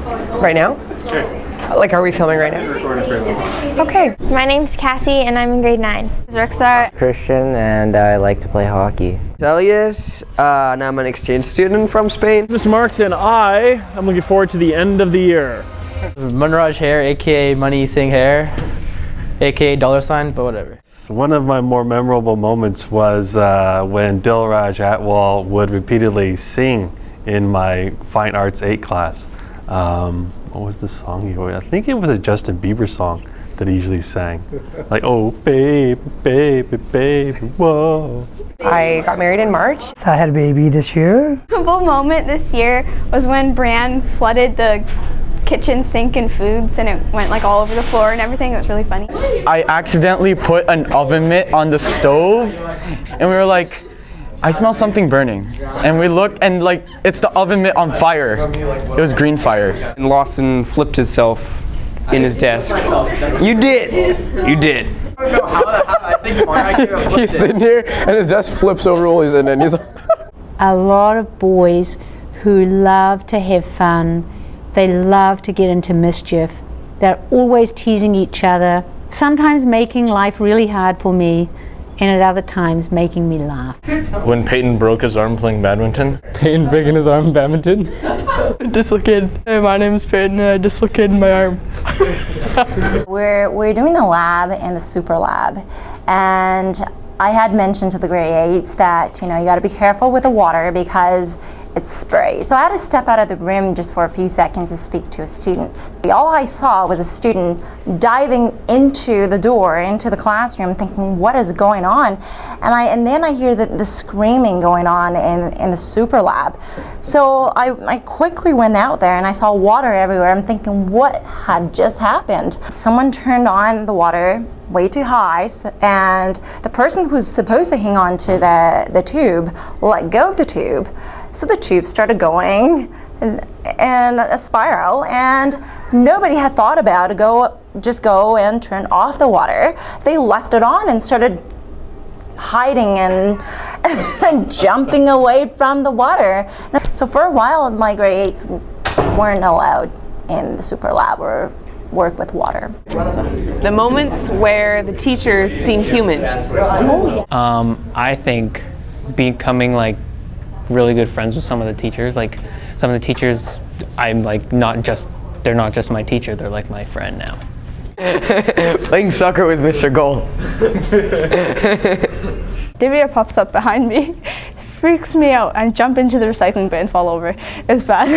Right now? Sure. Like, are we filming right now? We're recording for a little while. Okay. My name's Cassie and I'm in grade 9. Rixa. Christian, and I like to play hockey. Elias, and I'm an exchange student from Spain. Mr. Marks and I am looking forward to the end of the year. Munraj Hair, aka Money Singh Hair, aka $, but whatever. One of my more memorable moments was when Dilraj Atwal would repeatedly sing in my Fine Arts 8 class. What was the song he always? I think it was a Justin Bieber song that he usually sang. Like, oh baby, baby, baby, whoa. I got married in March. So I had a baby this year. A memorable moment this year was when Bran flooded the kitchen sink and foods and it went like all over the floor and everything. It was really funny. I accidentally put an oven mitt on the stove and we were like, I smell something burning. And we looked and like, it's the oven mitt on fire. It was green fire. And Lawson flipped himself in his desk. You did. You did. He's sitting here and his desk flips over while he's in it. And he's like a lot of boys who love to have fun. They love to get into mischief. They're always teasing each other, sometimes making life really hard for me, and at other times making me laugh. When Peyton broke his arm playing badminton. Peyton breaking his arm in badminton? Dislocated. Hey, my name is Peyton and I dislocated my arm. We're doing the lab and the super lab, and I had mentioned to the grade 8s that, you know, you got to be careful with the water because it's spray. So I had to step out of the room just for a few seconds to speak to a student. All I saw was a student diving into the door, into the classroom, thinking, what is going on? And then I hear the screaming going on in the super lab. So I quickly went out there and I saw water everywhere. I'm thinking, what had just happened? Someone turned on the water way too high, and the person who's supposed to hang on to the tube let go of the tube. So the tube started going in a spiral, and nobody had thought about to just go and turn off the water. They left it on and started hiding and jumping away from the water. So for a while, my grade 8s weren't allowed in the super lab or work with water. The moments where the teachers seem human. I think becoming like really good friends with some of the teachers. Like some of the teachers, I'm like they're not just my teacher, they're like my friend now. Playing soccer with Mr. Goal. Divya pops up behind me, freaks me out. I jump into the recycling bin and fall over. It's bad.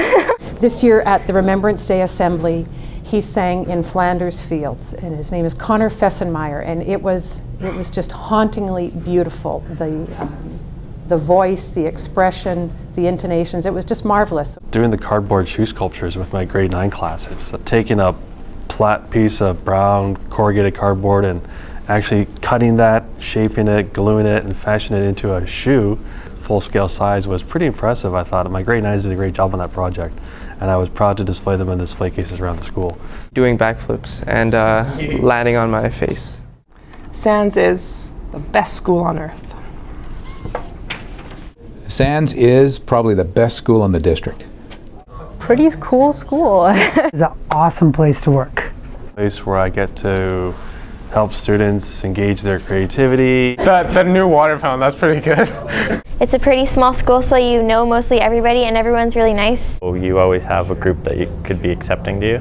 This year at the Remembrance Day Assembly, he sang in Flanders Fields, and his name is Connor Fessenmeyer, and it was just hauntingly beautiful. The voice, the expression, the intonations, it was just marvelous. Doing the cardboard shoe sculptures with my grade 9 classes, taking a flat piece of brown corrugated cardboard and actually cutting that, shaping it, gluing it, and fashioning it into a shoe, full-scale size, was pretty impressive, I thought. My grade 9s did a great job on that project, and I was proud to display them in display cases around the school. Doing backflips and landing on my face. Sands is the best school on earth. Sands is probably the best school in the district. Pretty cool school. It's an awesome place to work. A place where I get to help students engage their creativity. That new water fountain, that's pretty good. It's a pretty small school, so you know mostly everybody and everyone's really nice. You always have a group that you could be accepting to you.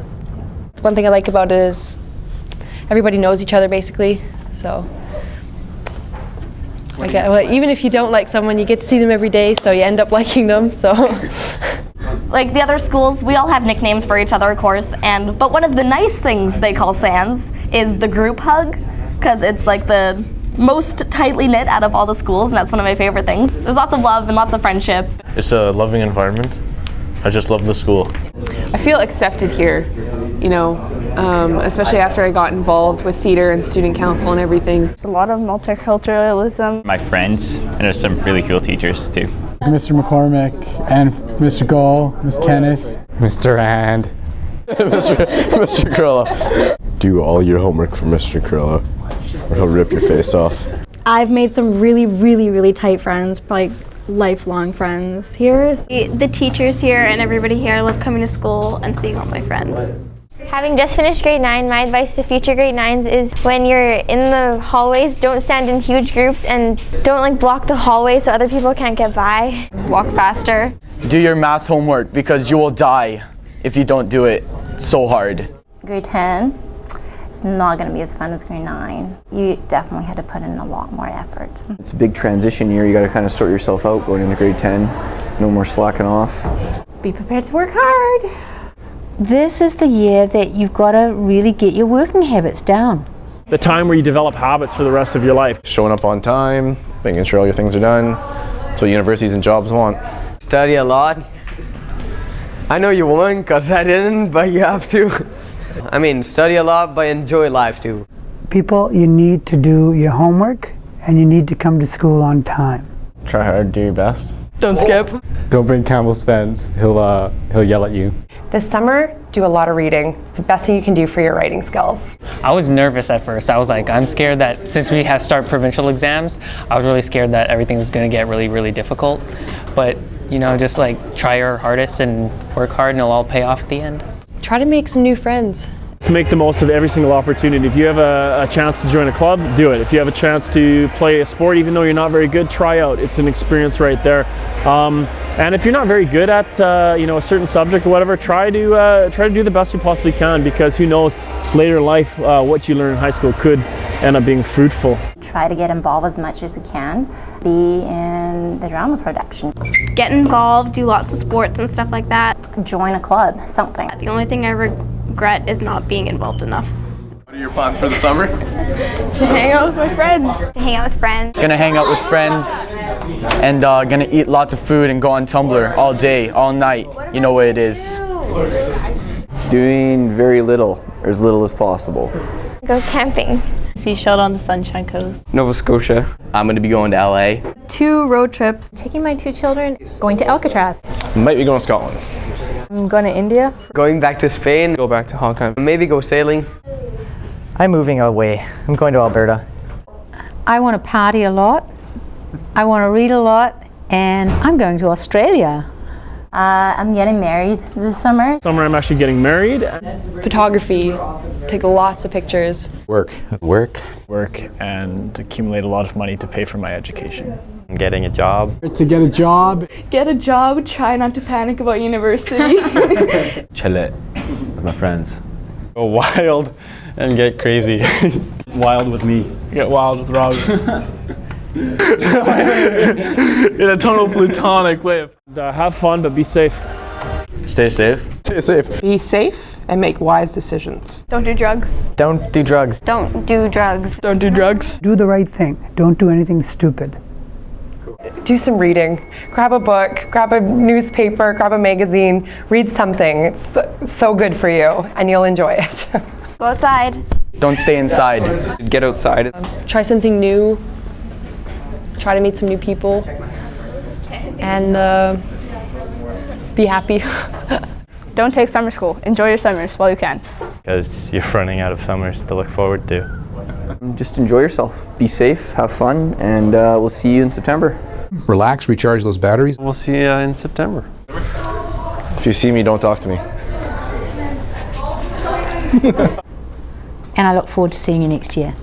One thing I like about it is everybody knows each other basically, so. Even if you don't like someone, you get to see them every day, so you end up liking them, so. Like the other schools, we all have nicknames for each other, of course, but one of the nice things they call Sands is the group hug, because it's like the most tightly knit out of all the schools, and that's one of my favorite things. There's lots of love and lots of friendship. It's a loving environment. I just love the school. I feel accepted here, you know, especially after I got involved with theater and student council and everything. There's a lot of multiculturalism. My friends, and there's some really cool teachers too. Mr. McCormick and Mr. Gall, Ms. Kennis. Mr. And. Mr. Crillo. Do all your homework for Mr. Crillo, or he'll rip your face off. I've made some really, really, really tight friends. Like lifelong friends here. The teachers here and everybody here, I love coming to school and seeing all my friends. Having just finished grade 9, my advice to future grade 9s is when you're in the hallways, don't stand in huge groups and don't like block the hallway so other people can't get by. Walk faster. Do your math homework because you will die if you don't do it so hard. Grade 10 is not going to be as fun as grade 9. You definitely had to put in a lot more effort. It's a big transition year. You got to kind of sort yourself out going into grade 10. No more slacking off. Be prepared to work hard. This is the year that you've got to really get your working habits down. The time where you develop habits for the rest of your life. Showing up on time, making sure all your things are done. That's what universities and jobs want. Study a lot. I know you won't because I didn't, but you have to. I mean, study a lot, but enjoy life too. People, you need to do your homework and you need to come to school on time. Try hard, do your best. Don't skip. Don't bring Campbell's fence. He'll yell at you. This summer, do a lot of reading. It's the best thing you can do for your writing skills. I was nervous at first. I was like, I'm scared that since we have start provincial exams, I was really scared that everything was going to get really, really difficult. But, you know, just like try your hardest and work hard and it'll all pay off at the end. Try to make some new friends. To make the most of every single opportunity. If you have a chance to join a club, do it. If you have a chance to play a sport, even though you're not very good, try out. It's an experience right there. And if you're not very good at a certain subject or whatever, try to do the best you possibly can, because who knows, later in life, what you learn in high school could end up being fruitful. Try to get involved as much as you can. Be in the drama production. Get involved, do lots of sports and stuff like that. Join a club, something. The only thing I regret is not being involved enough. What are your plans for the summer? To hang out with my friends. To hang out with friends. Gonna hang out with friends and gonna eat lots of food and go on Tumblr all day, all night. You know what it is. Doing very little, or as little as possible. Go camping. Seashell on the Sunshine Coast. Nova Scotia. I'm going to be going to LA. 2 road trips. Taking my 2 children, going to Alcatraz. Might be going to Scotland. I'm going to India. Going back to Spain. Go back to Hong Kong. Maybe go sailing. I'm moving away. I'm going to Alberta. I want to party a lot. I want to read a lot. And I'm going to Australia. I'm getting married this summer. Summer I'm actually getting married. Photography. Take lots of pictures. Work, and accumulate a lot of money to pay for my education. Getting a job. To get a job. Get a job, try not to panic about university. Chill it with my friends. Go wild and get crazy. Wild with me. Get wild with Rob. In a total platonic way. Have fun, but be safe. Stay safe. Stay safe. Be safe and make wise decisions. Don't do drugs. Don't do drugs. Don't do drugs. Don't do drugs. Do the right thing. Don't do anything stupid. Do some reading. Grab a book, grab a newspaper, grab a magazine, read something. It's so good for you and you'll enjoy it. Go outside. Don't stay inside. Get outside. Try something new. Try to meet some new people. And be happy. Don't take summer school. Enjoy your summers while you can. Because you're running out of summers to look forward to. Just enjoy yourself. Be safe, have fun, and we'll see you in September. Relax, recharge those batteries. We'll see you in September. If you see me, don't talk to me. And I look forward to seeing you next year.